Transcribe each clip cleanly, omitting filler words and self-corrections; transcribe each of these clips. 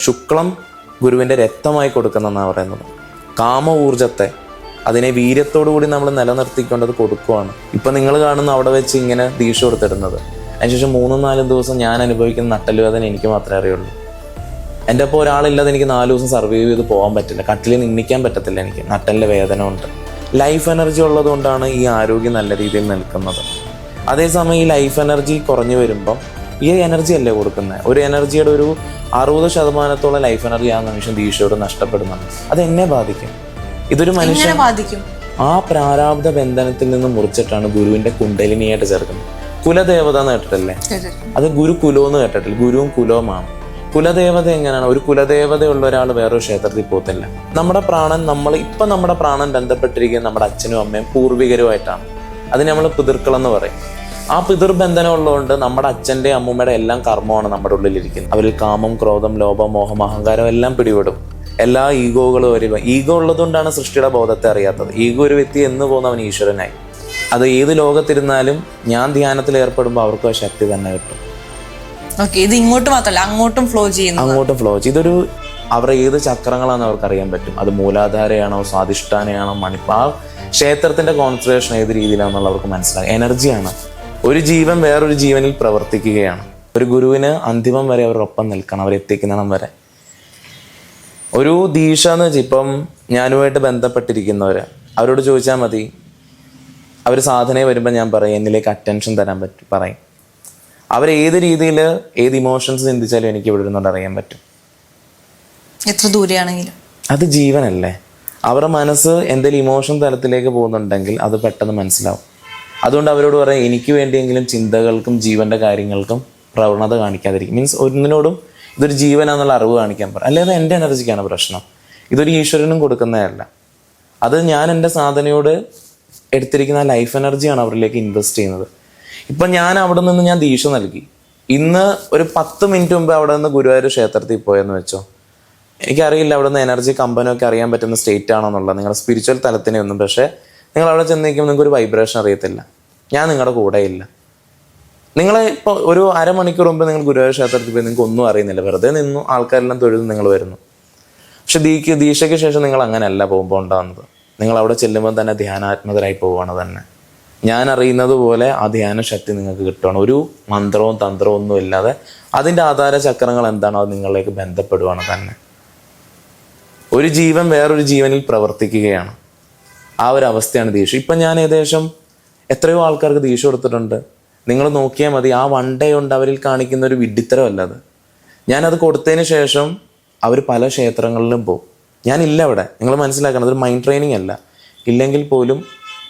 ശുക്ലം ഗുരുവിൻ്റെ രക്തമായി കൊടുക്കുന്നെന്നാണ് പറയുന്നത്. കാമ ഊർജത്തെ അതിനെ വീര്യത്തോടു കൂടി നമ്മൾ നിലനിർത്തിക്കൊണ്ടത് കൊടുക്കുവാണ്. ഇപ്പം നിങ്ങൾ കാണുന്ന അവിടെ വെച്ച് ഇങ്ങനെ ദീക്ഷ കൊടുത്തിടുന്നത്. അതിനുശേഷം 3-4 ദിവസം ഞാൻ അനുഭവിക്കുന്ന നട്ടല് വേദന എനിക്ക് മാത്രമേ അറിയുള്ളൂ. എൻ്റെ അപ്പോൾ ഒരാളില്ലാതെ എനിക്ക് 4 ദിവസം സർവൈവ് ചെയ്ത് പോകാൻ പറ്റില്ല. കട്ടിലിൽ നിന്നിക്കാൻ പറ്റത്തില്ല. എനിക്ക് നട്ടലിൻ്റെ വേദന ഉണ്ട്. ലൈഫ് എനർജി ഉള്ളത് കൊണ്ടാണ് ഈ ആരോഗ്യം നല്ല രീതിയിൽ നിൽക്കുന്നത്. അതേസമയം ഈ ലൈഫ് എനർജി കുറഞ്ഞു വരുമ്പം ഈ എനർജി അല്ലേ കൊടുക്കുന്നത്. ഒരു എനർജിയുടെ ഒരു 60% ലൈഫ് എനർജി ആ നിമിഷം ദീക്ഷയോട് നഷ്ടപ്പെടുന്നുണ്ട്. അത് എന്നെ ബാധിക്കും. ഇതൊരു മനുഷ്യൻ ബാധിക്കും. ആ പ്രാരാബ്ധ ബന്ധനത്തിൽ നിന്ന് മുറിച്ചിട്ടാണ് ഗുരുവിന്റെ കുണ്ടലിനിയായിട്ട് ചേർക്കുന്നത്. കുലദേവത എന്ന് കേട്ടിട്ടല്ലേ? അത് ഗുരു കുലോ എന്ന് കേട്ടിട്ടില്ല. ഗുരുവും കുലവുമാണ്. കുലദേവത എങ്ങനെയാണ്? ഒരു കുലദേവതയുള്ള ഒരാൾ വേറൊരു ക്ഷേത്രത്തിൽ പോകത്തില്ല. നമ്മുടെ പ്രാണൻ നമ്മുടെ പ്രാണൻ ബന്ധപ്പെട്ടിരിക്കുന്നത് നമ്മുടെ അച്ഛനും അമ്മയും പൂർവികരുമായിട്ടാണ്. അതിന് നമ്മൾ പിതൃക്കളെന്ന് പറയും. ആ പിതൃബന്ധനം ഉള്ളതുകൊണ്ട് നമ്മുടെ അച്ഛൻ്റെ അമ്മൂമ്മയുടെ എല്ലാം കർമ്മമാണ് നമ്മുടെ ഉള്ളിലിരിക്കുന്നത്. അവരിൽ കാമം, ക്രോധം, ലോഭം, മോഹം, അഹങ്കാരം എല്ലാം പിടിപെടും. എല്ലാ ഈഗോകളും ഈഗോ ഉള്ളതുകൊണ്ടാണ് സൃഷ്ടിയുടെ ബോധത്തെ അറിയാത്തത്. ഈഗോ ഒരു വ്യക്തി എന്ന് പോകുന്നവൻ ഈശ്വരനായി. അത് ഏത് ലോകത്തിരുന്നാലും ഞാൻ ധ്യാനത്തിൽ ഏർപ്പെടുമ്പോൾ അവർക്കും ആ ശക്തി തന്നെ കിട്ടും. ഇത് ഇങ്ങോട്ട് മാത്രമല്ല അങ്ങോട്ടും ഫ്ലോ ചെയ്യുന്നു. ഇതൊരു അവരുടെ ഏത് ചക്രങ്ങളാണെന്ന് അവർക്ക് അറിയാൻ പറ്റും. അത് മൂലാധാരയാണോ, സ്വാധിഷ്ഠാനയാണോ, മണിപ്പ ആ ക്ഷേത്രത്തിന്റെ കോൺസെൻട്രേഷൻ ഏത് രീതിയിലാണെന്നുള്ള അവർക്ക് മനസ്സിലാകും. എനർജിയാണ്. ഒരു ജീവൻ വേറൊരു ജീവനിൽ പ്രവർത്തിക്കുകയാണ്. ഒരു ഗുരുവിന് അന്തിമം വരെ അവരൊപ്പം നിൽക്കണം, അവരെത്തിക്കുന്നിടം വരെ. ഒരു ദീക്ഷ എന്ന് വെച്ചാൽ ഇപ്പം ഞാനുമായിട്ട് ബന്ധപ്പെട്ടിരിക്കുന്നവർ അവരോട് ചോദിച്ചാൽ മതി. അവർ സാധനയെ വരുമ്പോൾ ഞാൻ പറയും എന്നിലേക്ക് അറ്റൻഷൻ തരാൻ പറയും. അവരേത് രീതിയിൽ ഏത് ഇമോഷൻസ് ചിന്തിച്ചാലും എനിക്ക് ഇവിടെ ഇരുന്നുകൊണ്ട് അറിയാൻ പറ്റും. എത്ര ദൂരെയാണെങ്കിലും അത് ജീവനല്ലേ. അവരുടെ മനസ്സ് എന്തെങ്കിലും ഇമോഷൻ തലത്തിലേക്ക് പോകുന്നുണ്ടെങ്കിൽ അത് പെട്ടെന്ന് മനസ്സിലാവും. അതുകൊണ്ട് അവരോട് പറയാം എനിക്ക് വേണ്ടിയെങ്കിലും ചിന്തകൾക്കും ജീവന്റെ കാര്യങ്ങൾക്കും പ്രവണത കാണിക്കാതിരിക്കും. മീൻസ് ഒന്നിനോടും ഇതൊരു ജീവനാന്നുള്ള അറിവ് കാണിക്കാൻ പറ. അല്ലാതെ എൻ്റെ എനർജിക്കാണ് പ്രശ്നം. ഇതൊരു ഈശ്വരനും കൊടുക്കുന്നതല്ല. അത് ഞാൻ എൻ്റെ സാധനയോട് എടുത്തിരിക്കുന്ന ലൈഫ് എനർജിയാണ് അവരിലേക്ക് ഇൻവെസ്റ്റ് ചെയ്യുന്നത്. ഇപ്പം ഞാൻ അവിടെ നിന്ന് ഞാൻ ദീക്ഷ നൽകി. ഇന്ന് ഒരു 10 മിനിറ്റ് മുമ്പ് അവിടെ നിന്ന് ഗുരുവായൂർ ക്ഷേത്രത്തിൽ പോയെന്ന് വെച്ചോ. എനിക്കറിയില്ല അവിടെ നിന്ന് എനർജി കമ്പനൊക്കെ അറിയാൻ പറ്റുന്ന സ്റ്റേറ്റ് ആണോ എന്നുള്ളത്, നിങ്ങളുടെ സ്പിരിച്വൽ തലത്തിനെ ഒന്നും. പക്ഷേ നിങ്ങൾ അവിടെ ചെന്ന് നിൽക്കുമ്പോൾ നിങ്ങൾക്ക് ഒരു വൈബ്രേഷൻ അറിയത്തില്ല. ഞാൻ നിങ്ങളുടെ കൂടെ ഇല്ല. നിങ്ങളെ ഇപ്പോൾ ഒരു അരമണിക്കൂർ മുമ്പ് നിങ്ങൾ ഗുരുവായൂർ ക്ഷേത്രത്തിൽ പോയി നിങ്ങൾക്ക് ഒന്നും അറിയുന്നില്ല. വെറുതെ നിന്നു, ആൾക്കാരെല്ലാം തൊഴുതു, നിങ്ങൾ വരുന്നു. പക്ഷെ ദീക്ഷയ്ക്ക് ശേഷം നിങ്ങൾ അങ്ങനെയല്ല പോകുമ്പോൾ ഉണ്ടാകുന്നത്. നിങ്ങൾ അവിടെ ചെല്ലുമ്പോൾ തന്നെ ധ്യാനാത്മകരായി പോവുകയാണ് തന്നെ. ഞാൻ അറിയുന്നത് പോലെ ആ ധ്യാന ശക്തി നിങ്ങൾക്ക് കിട്ടുകയാണ്. ഒരു മന്ത്രവും തന്ത്രവും ഒന്നും ഇല്ലാതെ അതിൻ്റെ ആധാര ചക്രങ്ങൾ എന്താണോ അത് നിങ്ങളിലേക്ക് ബന്ധപ്പെടുകയാണ് തന്നെ. ഒരു ജീവൻ വേറൊരു ജീവനിൽ പ്രവർത്തിക്കുകയാണ്. ആ ഒരു അവസ്ഥയാണ് ദീക്ഷ. ഇപ്പം ഞാൻ ഏകദേശം എത്രയോ ആൾക്കാർക്ക് ദീക്ഷ കൊടുത്തിട്ടുണ്ട്. നിങ്ങൾ നോക്കിയാൽ മതി. ആ വൺ ഡേ കൊണ്ട് അവരിൽ കാണിക്കുന്ന ഒരു വിഡ്ഢിത്തരമല്ല അത്. ഞാനത് കൊടുത്തതിന് ശേഷം അവർ പല ക്ഷേത്രങ്ങളിലും പോകും. ഞാനില്ല അവിടെ. നിങ്ങൾ മനസ്സിലാക്കണം, അതൊരു മൈൻഡ് ട്രെയിനിങ് അല്ല. ഇല്ലെങ്കിൽ പോലും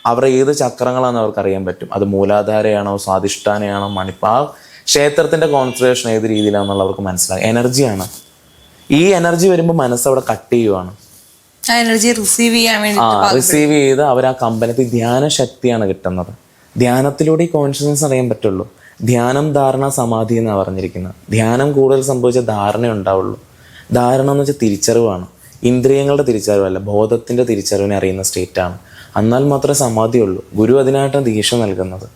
അവരുടെ ഏത് ചക്രങ്ങളാണെന്ന് അവർക്ക് അറിയാൻ പറ്റും. അത് മൂലാധാരയാണോ, സ്വാധിഷ്ഠാനയാണോ, മണിപ്പ ആ ക്ഷേത്രത്തിൻ്റെ കോൺസെൻട്രേഷൻ ഏത് രീതിയിലാണെന്നുള്ള അവർക്ക് മനസ്സിലാകും. എനർജിയാണ്. ഈ എനർജി വരുമ്പോൾ മനസ്സവിടെ കട്ട് ചെയ്യുവാണ്. റിസീവ് ചെയ്ത് അവർ ആ കമ്പനത്തിൽ ധ്യാന ശക്തിയാണ് കിട്ടുന്നത്. ധ്യാനത്തിലൂടെ ഈ കോൺഷ്യസ്നസ് അറിയാൻ പറ്റുള്ളൂ. ധ്യാനം, ധാരണ, സമാധി എന്നാണ് പറഞ്ഞിരിക്കുന്നത്. ധ്യാനം കൂടുതൽ സംഭവിച്ച ധാരണ ഉണ്ടാവുള്ളൂ. ധാരണ എന്ന് വെച്ചാൽ തിരിച്ചറിവാണ്. ഇന്ദ്രിയങ്ങളുടെ തിരിച്ചറിവല്ല, ബോധത്തിൻ്റെ തിരിച്ചറിവിനെ അറിയുന്ന സ്റ്റേറ്റാണ്. എന്നാൽ മാത്രമേ സമാധിയുള്ളൂ. ഗുരു അതിനായിട്ടാണ് ദീക്ഷ നൽകുന്നത്.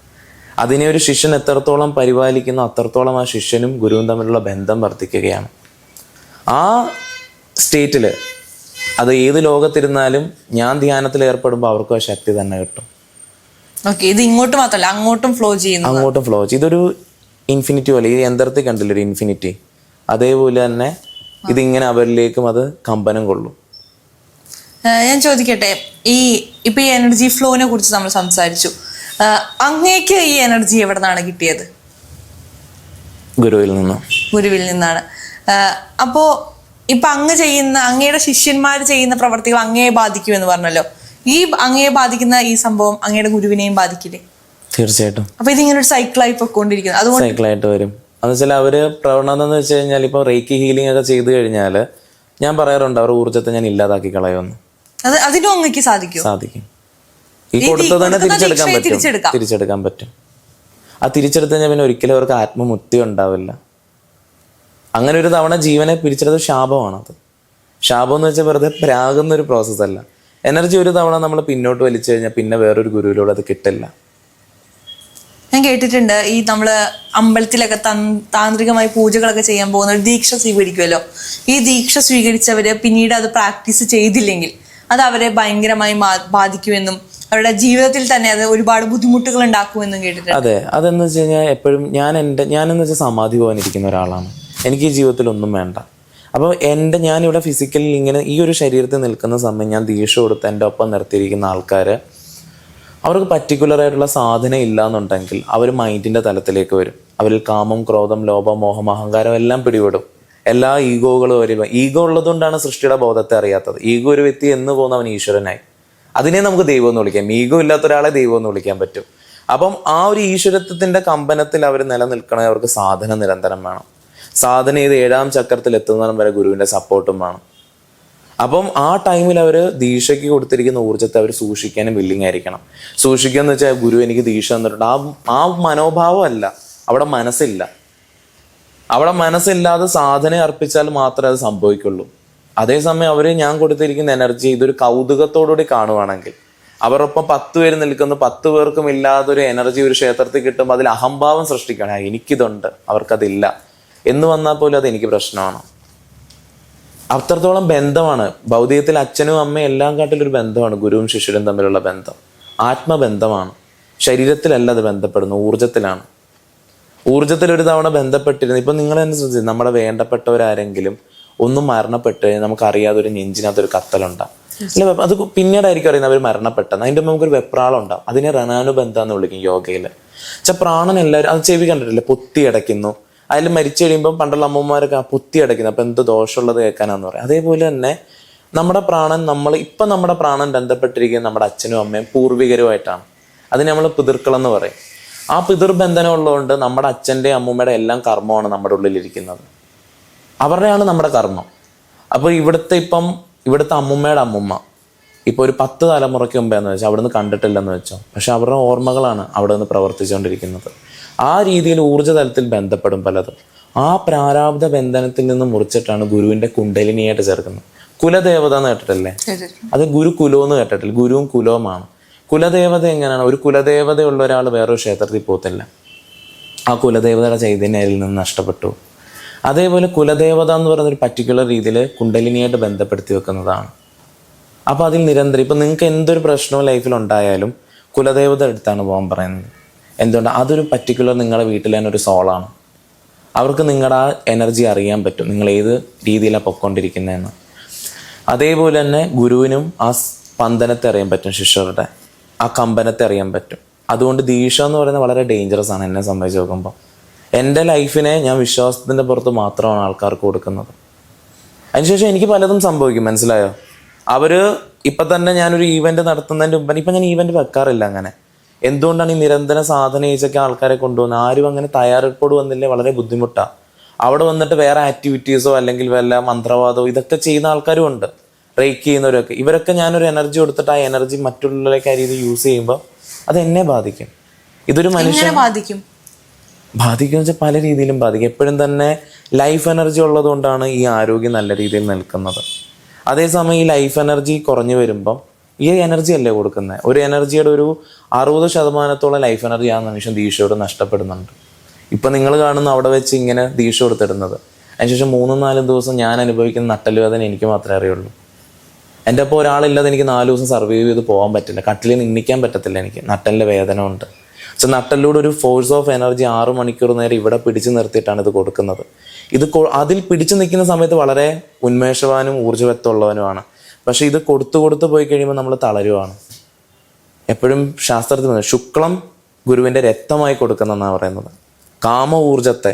അതിനെ ഒരു ശിഷ്യൻ എത്രത്തോളം പരിപാലിക്കുന്നു അത്രത്തോളം ആ ശിഷ്യനും ഗുരുവും തമ്മിലുള്ള ബന്ധം വർദ്ധിക്കുകയാണ്. ആ സ്റ്റേറ്റിൽ അത് ഏത് ലോകത്തിരുന്നാലും ഞാൻ ധ്യാനത്തിൽ ഏർപ്പെടുമ്പോൾ അവർക്കും ആ ശക്തി തന്നെ കിട്ടും. ഇത് ഇങ്ങോട്ട് മാത്രമല്ല അങ്ങോട്ടും ഫ്ലോ ചെയ്യുന്നു. ഇതൊരു ഇൻഫിനിറ്റി പോലെ. ഈ യന്ത്രത്തിൽ കണ്ടില്ല ഒരു ഇൻഫിനിറ്റി, അതേപോലെ തന്നെ ഇതിങ്ങനെ അവരിലേക്കും അത് കമ്പനം കൊള്ളും. ഞാൻ ചോദിക്കട്ടെ, ഇപ്പൊ ഈ എനർജി ഫ്ലോനെ കുറിച്ച് നമ്മൾ സംസാരിച്ചു. അങ്ങേക്ക് ഈ എനർജി എവിടെ നിന്നാണ് കിട്ടിയത്? ഗുരുവിൽ നിന്നാണ്. അപ്പോ ഇപ്പൊ അങ്ങയുടെ ശിഷ്യന്മാർ ചെയ്യുന്ന പ്രവർത്തികൾ അങ്ങയെ ബാധിക്കുമെന്ന് പറഞ്ഞല്ലോ. ഈ അങ്ങയെ ബാധിക്കുന്ന ഈ സംഭവം അങ്ങയുടെ ഗുരുവിനെയും ബാധിക്കില്ലേ? തീർച്ചയായിട്ടും. അപ്പൊ ഇതിങ്ങനെ ഒരു സൈക്കിളായി പൊയ്ക്കൊണ്ടിരിക്കുന്നത്. അതുകൊണ്ട് സൈക്കിളായിട്ട് വരും. അതെന്ന് വെച്ചാൽ അവര് പ്രവണത എന്ന് വെച്ച് കഴിഞ്ഞാൽ ഇപ്പൊ റേക്കി ഹീലിംഗ് ഒക്കെ ചെയ്തു കഴിഞ്ഞാൽ ഞാൻ പറയാറുണ്ട് അവരുടെ ഊർജ്ജത്തെ ഞാൻ ഇല്ലാതാക്കി കളയുമെന്ന്. അതിനും അങ്ങക്ക് സാധിക്കും. ഈ കൊടുത്തത് തന്നെ തിരിച്ചെടുക്കാൻ പറ്റും. ആ തിരിച്ചെടുത്ത് കഴിഞ്ഞാൽ പിന്നെ ഒരിക്കലും അവർക്ക് ആത്മമുക്തി ഉണ്ടാവില്ല. അങ്ങനെ ഒരു തവണ ജീവനെ പിരിച്ചെടുത്ത ശാപമാണത്. ശാപം എന്ന് വെച്ചാൽ വെറുതെ പ്രാകുന്ന ഒരു പ്രോസസ്സല്ല. എനർജി ഒരു തവണ നമ്മൾ പിന്നോട്ട് വലിച്ചു കഴിഞ്ഞാൽ പിന്നെ വേറൊരു ഗുരുവിലൂടെ അത് കിട്ടില്ല. ഞാൻ കേട്ടിട്ടുണ്ട് ഈ നമ്മള് അമ്പലത്തിലൊക്കെ താന്ത്രികമായി പൂജകളൊക്കെ ചെയ്യാൻ പോകുന്ന ഒരു ദീക്ഷ സ്വീകരിക്കുമല്ലോ. ഈ ദീക്ഷ സ്വീകരിച്ചവര് പിന്നീട് അത് പ്രാക്ടീസ് ചെയ്തില്ലെങ്കിൽ അത് അവരെ ഭയങ്കരമായി ബാധിക്കുമെന്നും അവരുടെ ജീവിതത്തിൽ തന്നെ അത് ഒരുപാട് ബുദ്ധിമുട്ടുകൾ ഉണ്ടാക്കുമെന്നും കേട്ടിട്ടുണ്ട്. അതെ, അതെന്ന് വെച്ച് കഴിഞ്ഞാൽ എപ്പോഴും ഞാനെന്ന് വെച്ചാൽ സമാധി പോകാനിരിക്കുന്ന ഒരാളാണ്. എനിക്ക് ഈ ജീവിതത്തിൽ ഒന്നും വേണ്ട. അപ്പോൾ ഞാനിവിടെ ഫിസിക്കലി ഇങ്ങനെ ഈ ഒരു ശരീരത്തിൽ നിൽക്കുന്ന സമയം ഞാൻ ദീക്ഷ കൊടുത്ത് എൻ്റെ ഒപ്പം നിർത്തിയിരിക്കുന്ന ആൾക്കാർ, അവർക്ക് പർട്ടിക്കുലറായിട്ടുള്ള സാധന ഇല്ല എന്നുണ്ടെങ്കിൽ അവർ മൈൻഡിൻ്റെ തലത്തിലേക്ക് വരും. അവരിൽ കാമം, ക്രോധം, ലോഭം, മോഹം, അഹങ്കാരം എല്ലാം പിടിപെടും. എല്ലാ ഈഗോകളും ഈഗോ ഉള്ളതുകൊണ്ടാണ് സൃഷ്ടിയുടെ ബോധത്തെ അറിയാത്തത്. ഈഗോ ഒരു വ്യക്തി എന്ന് പോകുന്ന അവൻ ഈശ്വരനായി. അതിനെ നമുക്ക് ദൈവം എന്ന് വിളിക്കാം. ഈഗോ ഇല്ലാത്ത ഒരാളെ ദൈവം എന്ന് വിളിക്കാൻ പറ്റും. അപ്പം ആ ഒരു ഈശ്വരത്വത്തിന്റെ കമ്പനത്തിൽ അവർ നിലനിൽക്കണമെങ്കിൽ അവർക്ക് സാധന നിരന്തരം വേണം. സാധന ചെയ്ത് 7ാം ചക്രത്തിൽ എത്തുന്നതിനും വരെ ഗുരുവിന്റെ സപ്പോർട്ടും വേണം. അപ്പം ആ ടൈമിൽ അവർ ദീക്ഷയ്ക്ക് കൊടുത്തിരിക്കുന്ന ഊർജ്ജത്തെ അവർ സൂക്ഷിക്കാനും വില്ലിങ് ആയിരിക്കണം. സൂക്ഷിക്കുക എന്ന് വെച്ചാൽ ഗുരു എനിക്ക് ദീക്ഷ തന്നിട്ടുണ്ട്, ആ മനോഭാവം അല്ല. അവിടെ മനസ്സില്ല. അവിടെ മനസ്സില്ലാതെ സാധന അർപ്പിച്ചാൽ മാത്രമേ അത് സംഭവിക്കുള്ളൂ. അതേസമയം അവർ ഞാൻ കൊടുത്തിരിക്കുന്ന എനർജി ഇതൊരു കൗതുകത്തോടുകൂടി കാണുവാണെങ്കിൽ, അവരൊപ്പം 10 പേര് നിൽക്കുന്നു, 10 പേർക്കും ഇല്ലാതൊരു എനർജി ഒരു ക്ഷേത്രത്തിൽ കിട്ടുമ്പോൾ അതിൽ അഹംഭാവം സൃഷ്ടിക്കണം. എനിക്കിതുണ്ട്, അവർക്കതില്ല എന്ന് വന്നാൽ പോലും അത് എനിക്ക് പ്രശ്നമാണ്. അത്രത്തോളം ബന്ധമാണ് ഭൗതികത്തിൽ. അച്ഛനും അമ്മയും എല്ലാം കാട്ടിലൊരു ബന്ധമാണ് ഗുരുവും ശിഷ്യരും തമ്മിലുള്ള ബന്ധം. ആത്മബന്ധമാണ്. ശരീരത്തിലല്ല അത് ബന്ധപ്പെടുന്നു, ഊർജത്തിലാണ്. ഊർജത്തിൽ ഒരു തവണ ബന്ധപ്പെട്ടിരുന്നു. ഇപ്പം നിങ്ങൾ തന്നെ ശ്രദ്ധിച്ചു, നമ്മുടെ വേണ്ടപ്പെട്ടവരാരെങ്കിലും ഒന്നും മരണപ്പെട്ട് നമുക്കറിയാതെ ഒരു നെഞ്ചിനകത്തൊരു കത്തലുണ്ടാവും. അല്ലെ, അത് പിന്നീടായിരിക്കും അറിയുന്നത് അവർ മരണപ്പെട്ടെന്ന്. അതിൻ്റെ നമുക്കൊരു വെപ്രാളം ഉണ്ടാവും. അതിനെ രണാനുബന്ധം എന്ന് വിളിക്കും യോഗയിൽ. പ്രാണൻ എല്ലാവരും അത് ചെവി കണ്ടിട്ടില്ലേ, പൊത്തി അടയ്ക്കുന്നു. അതിൽ മരിച്ചു കഴിയുമ്പോൾ പണ്ടുള്ള അമ്മമാരൊക്കെ പൊത്തി അടയ്ക്കുന്നു. അപ്പം എന്ത് ദോഷമുള്ളത് കേൾക്കാനാന്ന് പറയും. അതേപോലെ തന്നെ നമ്മുടെ പ്രാണൻ നമ്മുടെ പ്രാണൻ ബന്ധപ്പെട്ടിരിക്കുന്നത് നമ്മുടെ അച്ഛനും അമ്മയും പൂർവികരുമായിട്ടാണ്. അതിന് നമ്മൾ പിതൃക്കളെന്ന് പറയും. ആ പിതൃബന്ധനം ഉള്ളതുകൊണ്ട് നമ്മുടെ അച്ഛൻ്റെ അമ്മൂമ്മയുടെ എല്ലാം കർമ്മമാണ് നമ്മുടെ ഉള്ളിലിരിക്കുന്നത്. അവരുടെയാണ് നമ്മുടെ കർമ്മം. അപ്പോൾ ഇവിടുത്തെ അമ്മുമ്മയുടെ അമ്മുമ്മ ഇപ്പോൾ ഒരു 10 തലമുറയ്ക്ക് മുമ്പേന്ന് വെച്ചാൽ അവിടെ നിന്ന് കണ്ടിട്ടില്ലെന്ന് വെച്ചോ, പക്ഷെ അവരുടെ ഓർമ്മകളാണ് അവിടെ നിന്ന് പ്രവർത്തിച്ചുകൊണ്ടിരിക്കുന്നത്. ആ രീതിയിൽ ഊർജ്ജതലത്തിൽ ബന്ധപ്പെടും പലതും. ആ പ്രാരാബ്ധ ബന്ധനത്തിൽ നിന്ന് മുറിച്ചിട്ടാണ് ഗുരുവിന്റെ കുണ്ടലിനിയായിട്ട് ചേർക്കുന്നത്. കുലദേവത എന്ന് കേട്ടിട്ടില്ലേ? അത് ഗുരുകുലോ എന്ന് കേട്ടിട്ടില്ല? ഗുരുവും കുലവുമാണ്. കുലദേവത എങ്ങനെയാണ്? ഒരു കുലദേവതയുള്ള ഒരാൾ വേറൊരു ക്ഷേത്രത്തിൽ പോകത്തില്ല. ആ കുലദേവതയുടെ ചൈതന്യം അതിൽ നിന്ന് നഷ്ടപ്പെട്ടു. അതേപോലെ കുലദേവത എന്ന് പറയുന്നൊരു പർട്ടിക്കുലർ രീതിയിൽ കുണ്ടലിനിയായിട്ട് ബന്ധപ്പെടുത്തി വെക്കുന്നതാണ്. അപ്പോൾ അതിൽ നിരന്തരം ഇപ്പം നിങ്ങൾക്ക് എന്തൊരു പ്രശ്നവും ലൈഫിൽ ഉണ്ടായാലും കുലദേവത അടുത്താണ് പോകാൻ പറയുന്നത്. എന്തുകൊണ്ട്? അതൊരു പർട്ടിക്കുലർ നിങ്ങളുടെ വീട്ടിൽ തന്നെ ഒരു സോളാണ്. അവർക്ക് നിങ്ങളുടെ ആ എനർജി അറിയാൻ പറ്റും, നിങ്ങൾ ഏത് രീതിയിലാണ് പൊയ്ക്കൊണ്ടിരിക്കുന്നതെന്ന്. അതേപോലെ തന്നെ ഗുരുവിനും ആ സ്പന്ദനത്തെ അറിയാൻ പറ്റും, ശിഷ്യരുടെ ആ കമ്പനത്തെ അറിയാൻ പറ്റും. അതുകൊണ്ട് ദീക്ഷ എന്ന് പറയുന്നത് വളരെ ഡേഞ്ചറസ് ആണ് എന്നെ സംബന്ധിച്ച് നോക്കുമ്പോൾ. എൻ്റെ ലൈഫിനെ ഞാൻ വിശ്വാസത്തിൻ്റെ പുറത്ത് മാത്രമാണ് ആൾക്കാർക്ക് കൊടുക്കുന്നത്. അതിനുശേഷം എനിക്ക് പലതും സംഭവിക്കും, മനസ്സിലായോ? ഇപ്പം തന്നെ ഞാനൊരു ഈവെൻ്റ് നടത്തുന്നതിൻ്റെ മുമ്പ് ഇപ്പം ഞാൻ ഈവെൻ്റ് വെക്കാറില്ല. അങ്ങനെ എന്തുകൊണ്ടാണ് ഈ നിരന്തര സാധന ചെയ്തൊക്കെ ആൾക്കാരെ കൊണ്ടുവന്നത്? ആരും അങ്ങനെ തയ്യാറെടുപ്പോട് വന്നില്ലേ, വളരെ ബുദ്ധിമുട്ടാണ്. അവിടെ വന്നിട്ട് വേറെ ആക്ടിവിറ്റീസോ അല്ലെങ്കിൽ വല്ല മന്ത്രവാദമോ ഇതൊക്കെ ചെയ്യുന്ന ആൾക്കാരും ഉണ്ട്, റേക്ക് ചെയ്യുന്നവരൊക്കെ. ഇവരൊക്കെ ഞാനൊരു എനർജി കൊടുത്തിട്ട് ആ എനർജി മറ്റുള്ളവരൊക്കെ ആ രീതിയിൽ യൂസ് ചെയ്യുമ്പോൾ അത് എന്നെ ബാധിക്കും. ഇതൊരു മനുഷ്യനെ ബാധിക്കും വെച്ചാൽ പല രീതിയിലും ബാധിക്കും. എപ്പോഴും തന്നെ ലൈഫ് എനർജി ഉള്ളത് കൊണ്ടാണ് ഈ ആരോഗ്യം നല്ല രീതിയിൽ നിൽക്കുന്നത്. അതേസമയം ഈ ലൈഫ് എനർജി കുറഞ്ഞു വരുമ്പം ഈ എനർജി അല്ലേ കൊടുക്കുന്നത്. ഒരു എനർജിയുടെ ഒരു 60% ലൈഫ് എനർജി ആ നിമിഷം ദീക്ഷയോട് നഷ്ടപ്പെടുന്നുണ്ട്. ഇപ്പം നിങ്ങൾ കാണുന്ന അവിടെ വെച്ച് ഇങ്ങനെ ദീക്ഷ കൊടുത്തിടുന്നത്, അതിനുശേഷം 3-4 ദിവസം ഞാൻ അനുഭവിക്കുന്ന നട്ടലുവേദന എനിക്ക് മാത്രമേ അറിയുള്ളൂ. എൻ്റെ അപ്പോൾ ഒരാളില്ലാതെ എനിക്ക് 4 ദിവസം സർവൈവ് ചെയ്ത് പോകാൻ പറ്റില്ല. കട്ടിലിൽ നിന്നിക്കാൻ പറ്റത്തില്ല, എനിക്ക് നട്ടലിൻ്റെ വേദന ഉണ്ട്. പക്ഷെ നട്ടലിലൂടെ ഒരു ഫോഴ്സ് ഓഫ് എനർജി 6 മണിക്കൂർ നേരം ഇവിടെ പിടിച്ചു നിർത്തിയിട്ടാണ് ഇത് കൊടുക്കുന്നത്. അതിൽ പിടിച്ചു നിൽക്കുന്ന സമയത്ത് വളരെ ഉന്മേഷവാനും ഊർജ്ജവത്വമുള്ളവനുമാണ്. പക്ഷെ ഇത് കൊടുത്തു പോയി കഴിയുമ്പോൾ നമ്മൾ തളരുവാണ്. എപ്പോഴും ശാസ്ത്രത്തിൽ ശുക്ലം ഗുരുവിൻ്റെ രക്തമായി കൊടുക്കുന്നതെന്നാണ് പറയുന്നത്. കാമ ഊർജത്തെ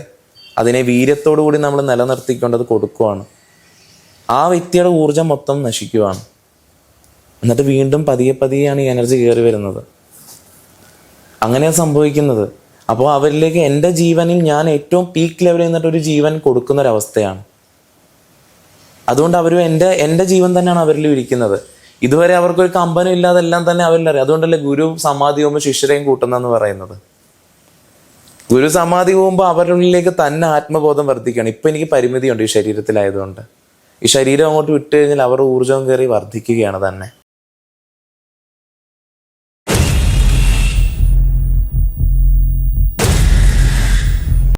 അതിനെ വീര്യത്തോടു കൂടി നമ്മൾ നിലനിർത്തിക്കൊണ്ടത് കൊടുക്കുവാണ്. ആ വ്യക്തിയുടെ ഊർജം മൊത്തം നശിക്കുവാണ്. എന്നിട്ട് വീണ്ടും പതിയെയാണ് ഈ എനർജി കയറി വരുന്നത്. അങ്ങനെയാണ് സംഭവിക്കുന്നത്. അപ്പോൾ അവരിലേക്ക് എൻ്റെ ജീവനിൽ ഞാൻ ഏറ്റവും പീക്ക് ലെവലിൽ നിന്നിട്ട് ഒരു ജീവൻ കൊടുക്കുന്നൊരവസ്ഥയാണ്. അതുകൊണ്ട് അവരും എൻ്റെ ജീവൻ തന്നെയാണ് അവരിലും ഇരിക്കുന്നത്. ഇതുവരെ അവർക്കൊരു കമ്പനം ഇല്ലാതെല്ലാം തന്നെ അവരിലറിയാം. അതുകൊണ്ടല്ലേ ഗുരു സമാധി പോകുമ്പോൾ ശിഷ്യരെയും കൂട്ടുന്നെന്ന് പറയുന്നത്. ഗുരു സമാധി പോകുമ്പോൾ അവരുടെ ഉള്ളിലേക്ക് തന്നെ ആത്മബോധം വർദ്ധിക്കുകയാണ്. ഇപ്പം എനിക്ക് പരിമിതിയുണ്ട് ഈ ശരീരത്തിലായതുകൊണ്ട്. ഈ ശരീരം അങ്ങോട്ട് വിട്ടു കഴിഞ്ഞാൽ അവരുടെ ഊർജ്ജവും കയറി വർദ്ധിക്കുകയാണ് തന്നെ.